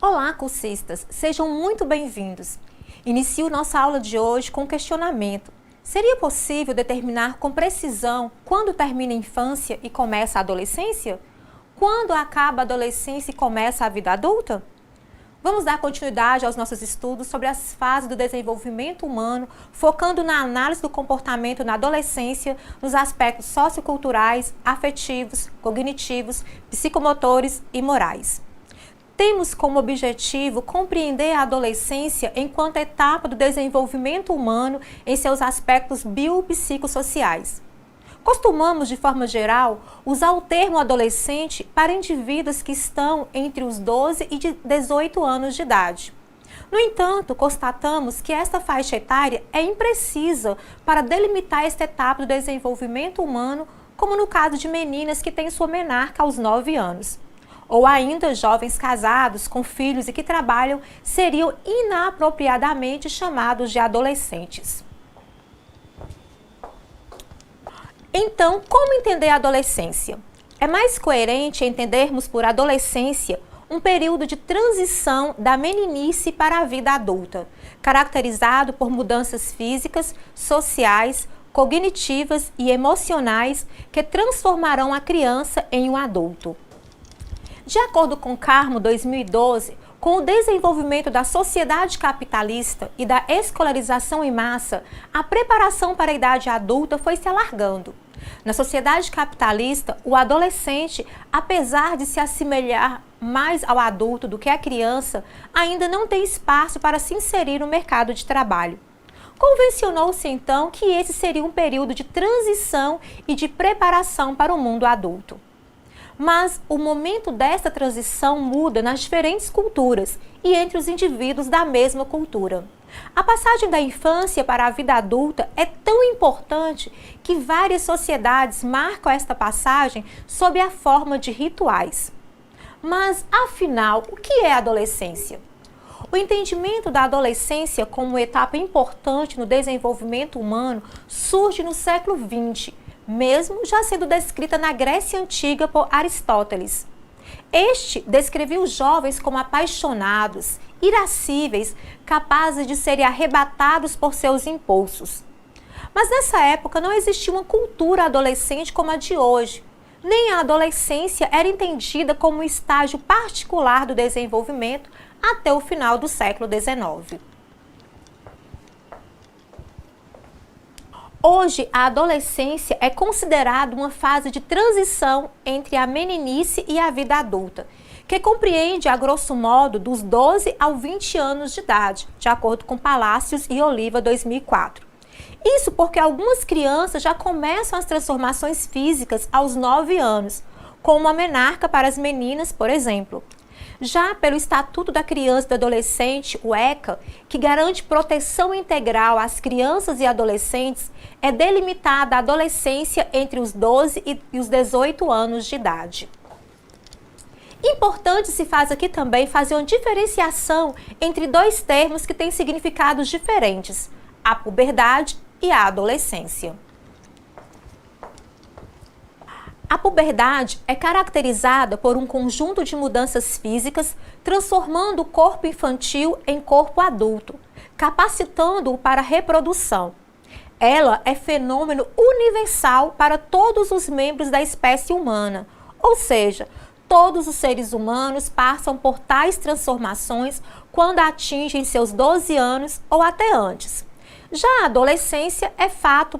Olá, cursistas! Sejam muito bem-vindos. Inicio nossa aula de hoje com um questionamento. Seria possível determinar com precisão quando termina a infância e começa a adolescência? Quando acaba a adolescência e começa a vida adulta? Vamos dar continuidade aos nossos estudos sobre as fases do desenvolvimento humano, focando na análise do comportamento na adolescência, nos aspectos socioculturais, afetivos, cognitivos, psicomotores e morais. Temos como objetivo compreender a adolescência enquanto etapa do desenvolvimento humano em seus aspectos biopsicossociais. Costumamos, de forma geral, usar o termo adolescente para indivíduos que estão entre os 12 e 18 anos de idade. No entanto, constatamos que esta faixa etária é imprecisa para delimitar esta etapa do desenvolvimento humano, como no caso de meninas que têm sua menarca aos 9 anos. Ou ainda jovens casados com filhos e que trabalham seriam inapropriadamente chamados de adolescentes. Então, como entender a adolescência? É mais coerente entendermos por adolescência um período de transição da meninice para a vida adulta, caracterizado por mudanças físicas, sociais, cognitivas e emocionais que transformarão a criança em um adulto. De acordo com Carmo 2012, com o desenvolvimento da sociedade capitalista e da escolarização em massa, a preparação para a idade adulta foi se alargando. Na sociedade capitalista, o adolescente, apesar de se assemelhar mais ao adulto do que a criança, ainda não tem espaço para se inserir no mercado de trabalho. Convencionou-se então que esse seria um período de transição e de preparação para o mundo adulto. Mas o momento desta transição muda nas diferentes culturas e entre os indivíduos da mesma cultura. A passagem da infância para a vida adulta é tão importante que várias sociedades marcam esta passagem sob a forma de rituais. Mas, afinal, o que é a adolescência? O entendimento da adolescência como etapa importante no desenvolvimento humano surge no século XX, mesmo já sendo descrita na Grécia Antiga por Aristóteles. Este descrevia os jovens como apaixonados, irascíveis, capazes de serem arrebatados por seus impulsos. Mas nessa época não existia uma cultura adolescente como a de hoje. Nem a adolescência era entendida como um estágio particular do desenvolvimento até o final do século XIX. Hoje, a adolescência é considerada uma fase de transição entre a meninice e a vida adulta, que compreende, a grosso modo, dos 12 aos 20 anos de idade, de acordo com Palacios e Oliva, 2004. Isso porque algumas crianças já começam as transformações físicas aos 9 anos, como a menarca para as meninas, por exemplo. Já pelo Estatuto da Criança e do Adolescente, o ECA, que garante proteção integral às crianças e adolescentes, é delimitada a adolescência entre os 12 e os 18 anos de idade. Importante se faz aqui também fazer uma diferenciação entre dois termos que têm significados diferentes, a puberdade e a adolescência. A puberdade é caracterizada por um conjunto de mudanças físicas, transformando o corpo infantil em corpo adulto, capacitando-o para a reprodução. Ela é fenômeno universal para todos os membros da espécie humana, ou seja, todos os seres humanos passam por tais transformações quando atingem seus 12 anos ou até antes. Já a adolescência é fato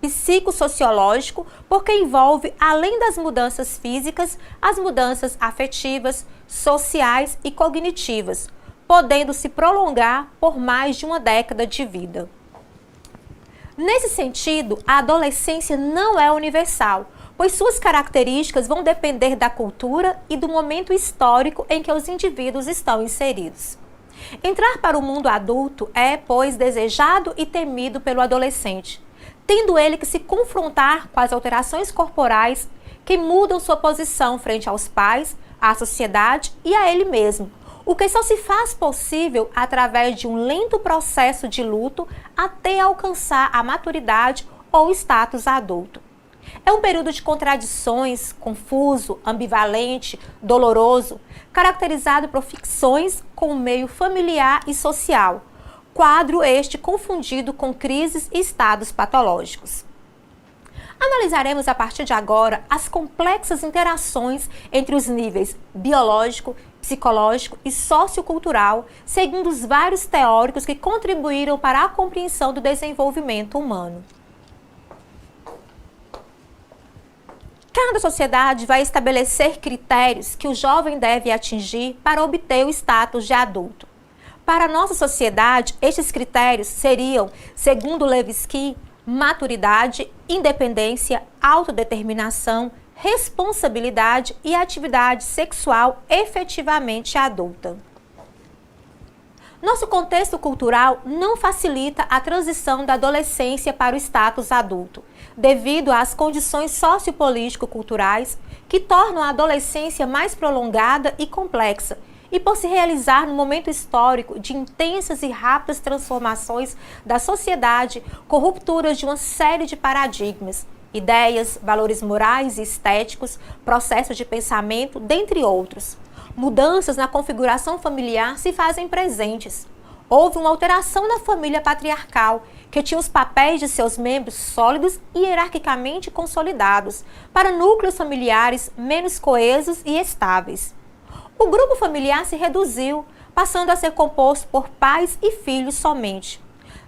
psicossociológico, porque envolve, além das mudanças físicas, as mudanças afetivas, sociais e cognitivas, podendo se prolongar por mais de uma década de vida. Nesse sentido, a adolescência não é universal, pois suas características vão depender da cultura e do momento histórico em que os indivíduos estão inseridos. Entrar para o mundo adulto é, pois, desejado e temido pelo adolescente, tendo ele que se confrontar com as alterações corporais que mudam sua posição frente aos pais, à sociedade e a ele mesmo, o que só se faz possível através de um lento processo de luto até alcançar a maturidade ou status adulto. É um período de contradições, confuso, ambivalente, doloroso, caracterizado por fricções com o meio familiar e social, quadro este confundido com crises e estados patológicos. Analisaremos a partir de agora as complexas interações entre os níveis biológico, psicológico e sociocultural, segundo os vários teóricos que contribuíram para a compreensão do desenvolvimento humano. Cada sociedade vai estabelecer critérios que o jovem deve atingir para obter o status de adulto. Para a nossa sociedade, estes critérios seriam, segundo Levitsky, maturidade, independência, autodeterminação, responsabilidade e atividade sexual efetivamente adulta. Nosso contexto cultural não facilita a transição da adolescência para o status adulto, devido às condições sociopolítico-culturais que tornam a adolescência mais prolongada e complexa, e por se realizar num momento histórico de intensas e rápidas transformações da sociedade, com rupturas de uma série de paradigmas, ideias, valores morais e estéticos, processos de pensamento, dentre outros. Mudanças na configuração familiar se fazem presentes. Houve uma alteração na família patriarcal, que tinha os papéis de seus membros sólidos e hierarquicamente consolidados, para núcleos familiares menos coesos e estáveis. O grupo familiar se reduziu, passando a ser composto por pais e filhos somente.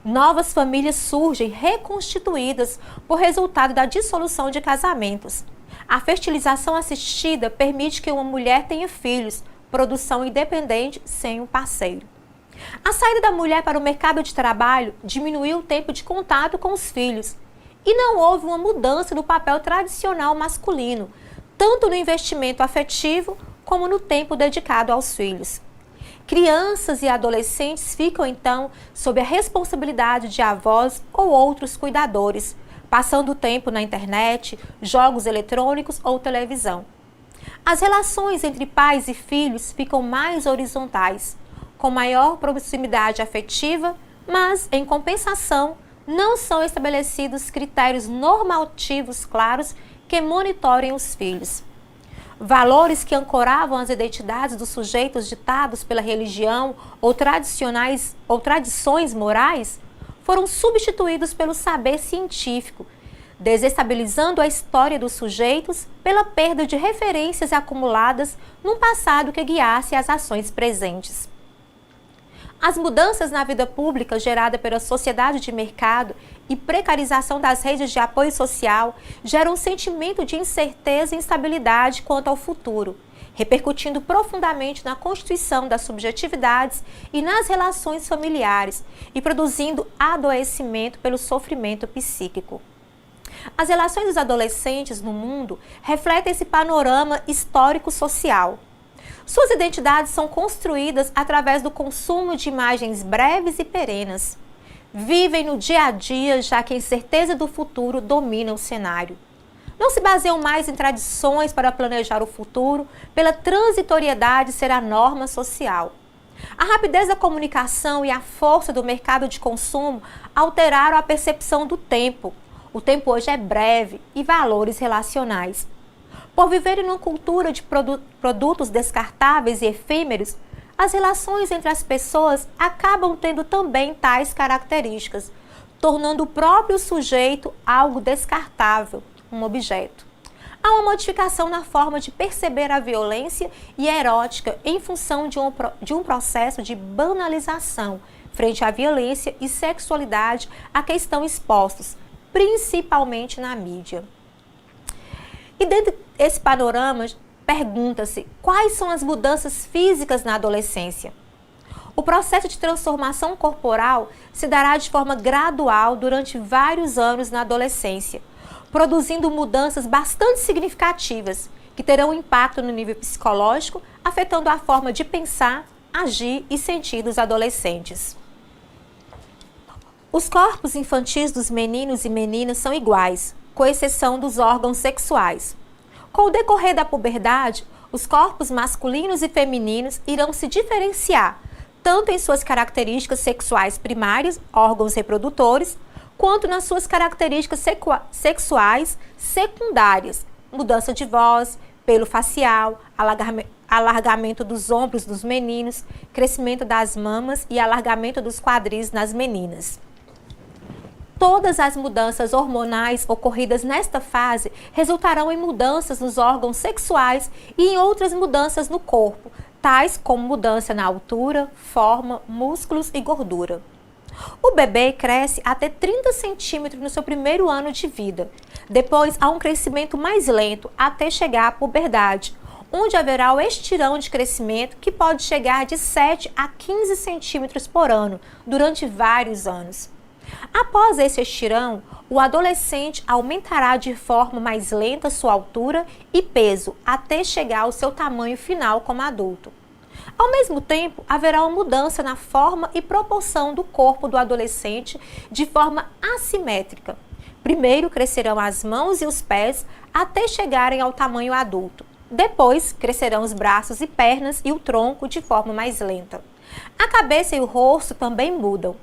Novas famílias surgem reconstituídas por resultado da dissolução de casamentos. A fertilização assistida permite que uma mulher tenha filhos, produção independente sem um parceiro. A saída da mulher para o mercado de trabalho diminuiu o tempo de contato com os filhos. E não houve uma mudança no papel tradicional masculino, tanto no investimento afetivo como no tempo dedicado aos filhos. Crianças e adolescentes ficam, então, sob a responsabilidade de avós ou outros cuidadores, passando tempo na internet, jogos eletrônicos ou televisão. As relações entre pais e filhos ficam mais horizontais, com maior proximidade afetiva, mas, em compensação, não são estabelecidos critérios normativos claros que monitorem os filhos. Valores que ancoravam as identidades dos sujeitos ditados pela religião ou tradições morais foram substituídos pelo saber científico, desestabilizando a história dos sujeitos pela perda de referências acumuladas num passado que guiasse as ações presentes. As mudanças na vida pública gerada pela sociedade de mercado e precarização das redes de apoio social geram um sentimento de incerteza e instabilidade quanto ao futuro, repercutindo profundamente na constituição das subjetividades e nas relações familiares e produzindo adoecimento pelo sofrimento psíquico. As relações dos adolescentes no mundo refletem esse panorama histórico-social. Suas identidades são construídas através do consumo de imagens breves e perenes. Vivem no dia a dia, já que a incerteza do futuro domina o cenário. Não se baseiam mais em tradições para planejar o futuro, pela transitoriedade ser a norma social. A rapidez da comunicação e a força do mercado de consumo alteraram a percepção do tempo. O tempo hoje é breve e valores relacionais. Por viverem numa cultura de produtos descartáveis e efêmeros, as relações entre as pessoas acabam tendo também tais características, tornando o próprio sujeito algo descartável, um objeto. Há uma modificação na forma de perceber a violência e a erótica em função de um processo de banalização frente à violência e sexualidade a que estão expostos, principalmente na mídia. E dentro desse panorama, pergunta-se quais são as mudanças físicas na adolescência. O processo de transformação corporal se dará de forma gradual durante vários anos na adolescência, produzindo mudanças bastante significativas, que terão impacto no nível psicológico, afetando a forma de pensar, agir e sentir dos adolescentes. Os corpos infantis dos meninos e meninas são iguais, com exceção dos órgãos sexuais. Com o decorrer da puberdade, os corpos masculinos e femininos irão se diferenciar, tanto em suas características sexuais primárias, órgãos reprodutores, quanto nas suas características sexuais secundárias, mudança de voz, pelo facial, alargamento dos ombros dos meninos, crescimento das mamas e alargamento dos quadris nas meninas. Todas as mudanças hormonais ocorridas nesta fase resultarão em mudanças nos órgãos sexuais e em outras mudanças no corpo, tais como mudança na altura, forma, músculos e gordura. O bebê cresce até 30 centímetros no seu primeiro ano de vida. Depois há um crescimento mais lento até chegar à puberdade, onde haverá o estirão de crescimento que pode chegar de 7 a 15 centímetros por ano durante vários anos. Após esse estirão, o adolescente aumentará de forma mais lenta sua altura e peso até chegar ao seu tamanho final como adulto. Ao mesmo tempo, haverá uma mudança na forma e proporção do corpo do adolescente de forma assimétrica. Primeiro crescerão as mãos e os pés até chegarem ao tamanho adulto. Depois crescerão os braços e pernas e o tronco de forma mais lenta. A cabeça e o rosto também mudam.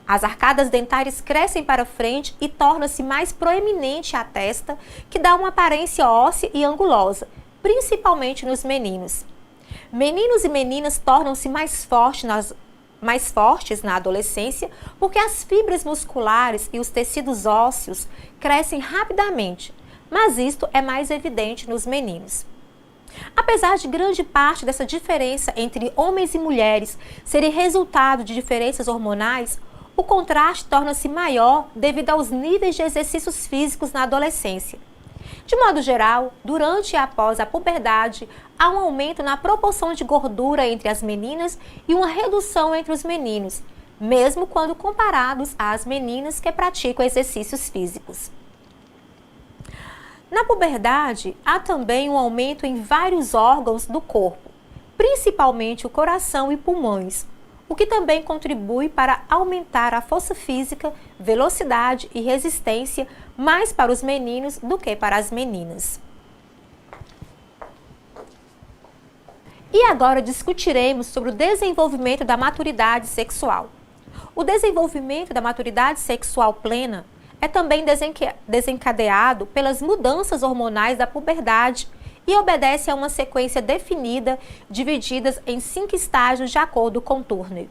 As arcadas dentárias crescem para frente e torna-se mais proeminente a testa, que dá uma aparência óssea e angulosa, principalmente nos meninos. Meninos e meninas tornam-se mais fortes na adolescência porque as fibras musculares e os tecidos ósseos crescem rapidamente, mas isto é mais evidente nos meninos. Apesar de grande parte dessa diferença entre homens e mulheres serem resultado de diferenças hormonais, o contraste torna-se maior devido aos níveis de exercícios físicos na adolescência. De modo geral, durante e após a puberdade, há um aumento na proporção de gordura entre as meninas e uma redução entre os meninos, mesmo quando comparados às meninas que praticam exercícios físicos. Na puberdade, há também um aumento em vários órgãos do corpo, principalmente o coração e pulmões, o que também contribui para aumentar a força física, velocidade e resistência mais para os meninos do que para as meninas. E agora discutiremos sobre o desenvolvimento da maturidade sexual. O desenvolvimento da maturidade sexual plena é também desencadeado pelas mudanças hormonais da puberdade e obedece a uma sequência definida, divididas em 5 estágios de acordo com Turner.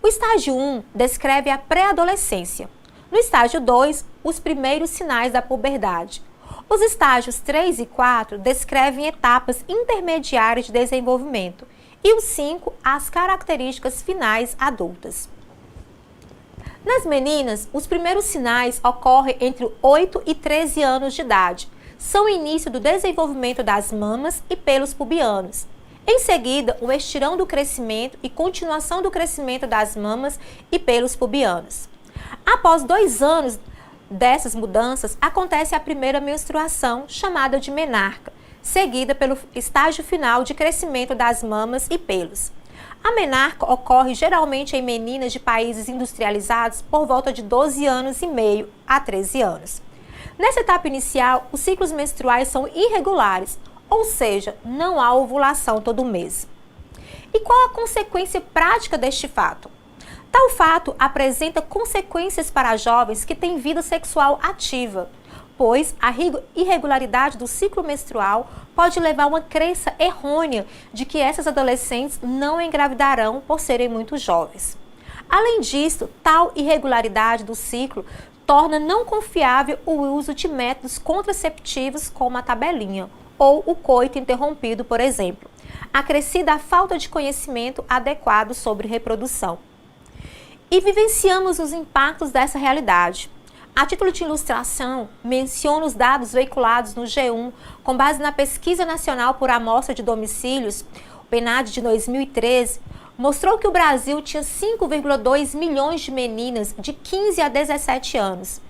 O estágio 1 descreve a pré-adolescência. No estágio 2, os primeiros sinais da puberdade. Os estágios 3 e 4 descrevem etapas intermediárias de desenvolvimento e o 5, as características finais adultas. Nas meninas, os primeiros sinais ocorrem entre 8 e 13 anos de idade. São o início do desenvolvimento das mamas e pelos pubianos. Em seguida, o estirão do crescimento e continuação do crescimento das mamas e pelos pubianos. Após 2 anos dessas mudanças, acontece a primeira menstruação, chamada de menarca, seguida pelo estágio final de crescimento das mamas e pelos. A menarca ocorre geralmente em meninas de países industrializados por volta de 12 anos e meio a 13 anos. Nessa etapa inicial, os ciclos menstruais são irregulares, ou seja, não há ovulação todo mês. E qual a consequência prática deste fato? Tal fato apresenta consequências para jovens que têm vida sexual ativa, pois a irregularidade do ciclo menstrual pode levar a uma crença errônea de que essas adolescentes não engravidarão por serem muito jovens. Além disso, tal irregularidade do ciclo torna não confiável o uso de métodos contraceptivos como a tabelinha ou o coito interrompido, por exemplo, acrescida a falta de conhecimento adequado sobre reprodução. E vivenciamos os impactos dessa realidade. A título de ilustração, menciono os dados veiculados no G1 com base na Pesquisa Nacional por Amostra de Domicílios, o PNAD de 2013, mostrou que o Brasil tinha 5,2 milhões de meninas de 15 a 17 anos.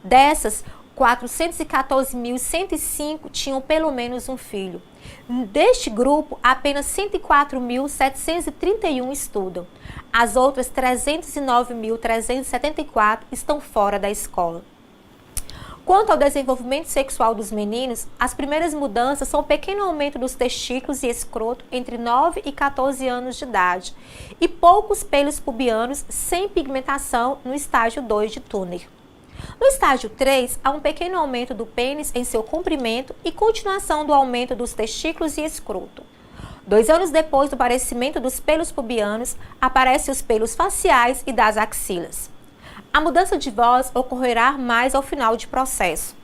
Dessas, 414.105 tinham pelo menos um filho. Deste grupo, apenas 104.731 estudam. As outras 309.374 estão fora da escola. Quanto ao desenvolvimento sexual dos meninos, as primeiras mudanças são um pequeno aumento dos testículos e escroto entre 9 e 14 anos de idade e poucos pelos pubianos sem pigmentação no estágio 2 de Turner. No estágio 3, há um pequeno aumento do pênis em seu comprimento e continuação do aumento dos testículos e escroto. 2 anos depois do aparecimento dos pelos pubianos, aparecem os pelos faciais e das axilas. A mudança de voz ocorrerá mais ao final do processo.